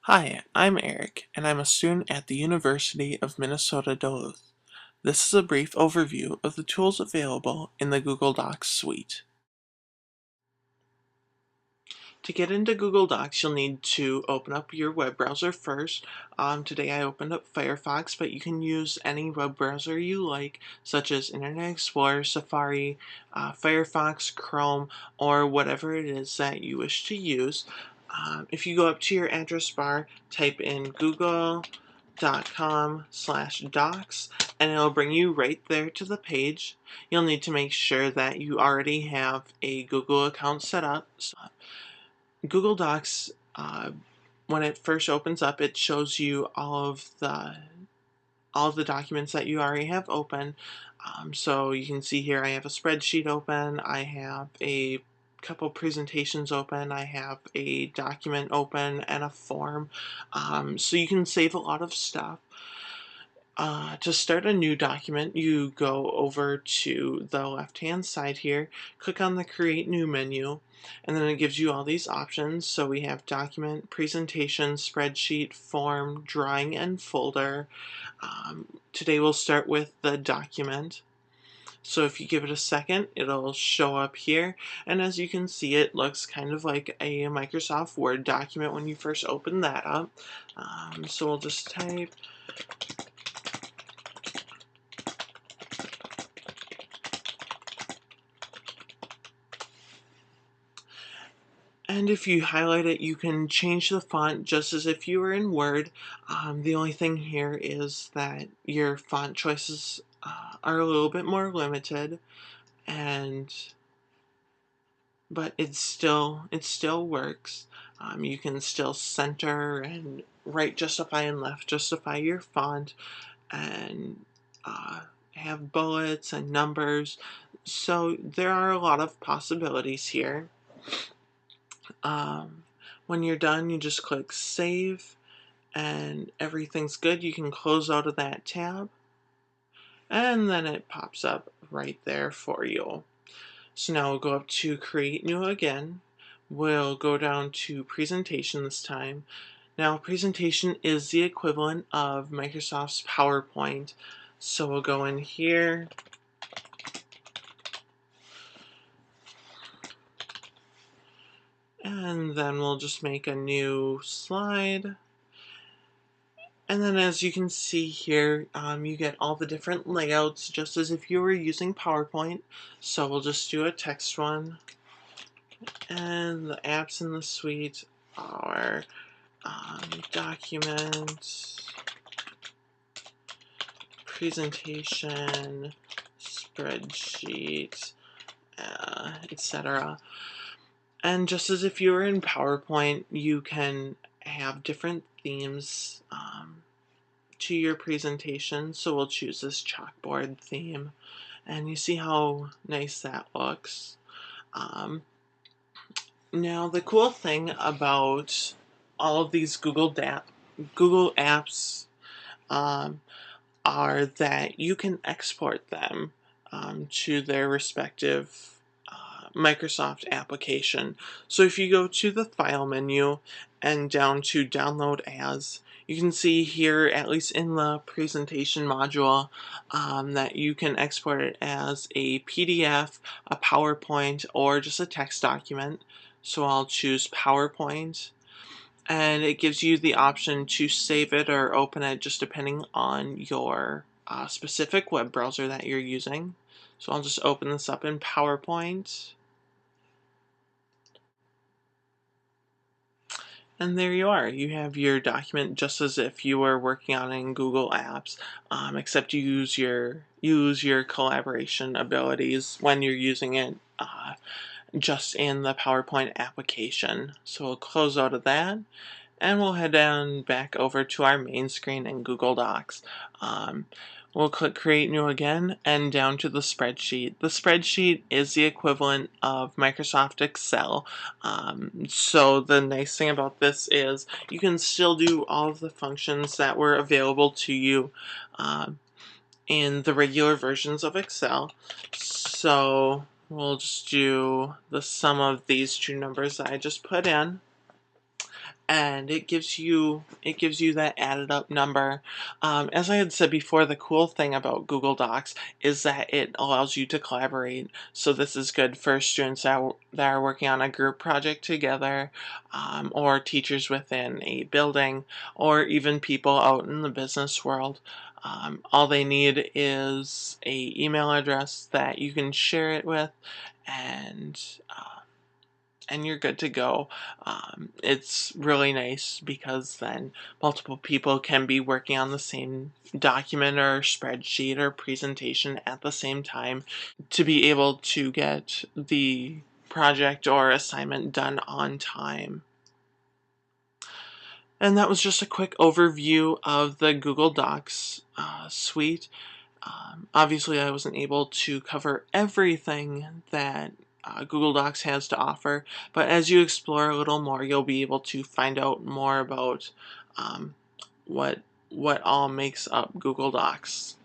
Hi, I'm Eric, and I'm a student at the University of Minnesota Duluth. This is a brief overview of the tools available in the Google Docs suite. To get into Google Docs, you'll need to open up your web browser first. Today I opened up Firefox, but you can use any web browser you like, such as Internet Explorer, Safari, Firefox, Chrome, or whatever it is that you wish to use. If you go up to your address bar, type in google.com/docs, and it'll bring you right there to the page. You'll need to make sure that you already have a Google account set up. Google Docs, when it first opens up, it shows you all of the documents that you already have open. So you can see here I have a spreadsheet open, I have a couple presentations open, I have a document open, and a form. So you can save a lot of stuff. To start a new document, you go over to the left-hand side here, click on the Create New menu, and then it gives you all these options. So we have Document, Presentation, Spreadsheet, Form, Drawing, and Folder. Today we'll start with the document. So if you give it a second, it'll show up here, and as you can see, it looks kind of like a Microsoft Word document when you first open that up. So we'll just type and if you highlight it, you can change the font just as if you were in Word. The only thing here is that your font choices are a little bit more limited, and but it still works. You can still center and right justify and left justify your font, and have bullets and numbers. So there are a lot of possibilities here. Um, when you're done, you just click Save, and everything's good. You can close out of that tab, and then it pops up right there for you. So now we'll go up to Create New again. We'll go down to Presentation this time. Now, Presentation is the equivalent of Microsoft's PowerPoint. So we'll go in here, and then we'll just make a new slide. And then as you can see here, you get all the different layouts just as if you were using PowerPoint. So we'll just do a text one. And the apps in the suite are document, presentation, spreadsheet, etc. And just as if you were in PowerPoint, you can have different themes to your presentation. So we'll choose this chalkboard theme, and you see how nice that looks. Now the cool thing about all of these Google apps are that you can export them to their respective Microsoft application. So if you go to the File menu and down to Download As, you can see here, at least in the presentation module, that you can export it as a PDF, a PowerPoint, or just a text document. So I'll choose PowerPoint, and it gives you the option to save it or open it just depending on your specific web browser that you're using. So I'll just open this up in PowerPoint. And there you are. You have your document just as if you were working on it in Google Apps, except you use your collaboration abilities when you're using it just in the PowerPoint application. So we'll close out of that, and we'll head down back over to our main screen in Google Docs. We'll click Create New again, and down to the spreadsheet. The spreadsheet is the equivalent of Microsoft Excel. So the nice thing about this is you can still do all of the functions that were available to you in the regular versions of Excel. So we'll just do the sum of these two numbers that I just put in. and it gives you that added up number. As I had said before, the cool thing about Google Docs is that it allows you to collaborate. So this is good for students that are working on a group project together, or teachers within a building, or even people out in the business world. All they need is a email address that you can share it with, and and you're good to go. It's really nice because then multiple people can be working on the same document or spreadsheet or presentation at the same time to be able to get the project or assignment done on time. And that was just a quick overview of the Google Docs suite. Obviously, I wasn't able to cover everything that Google Docs has to offer, but as you explore a little more, you'll be able to find out more about um, what what all makes up Google Docs.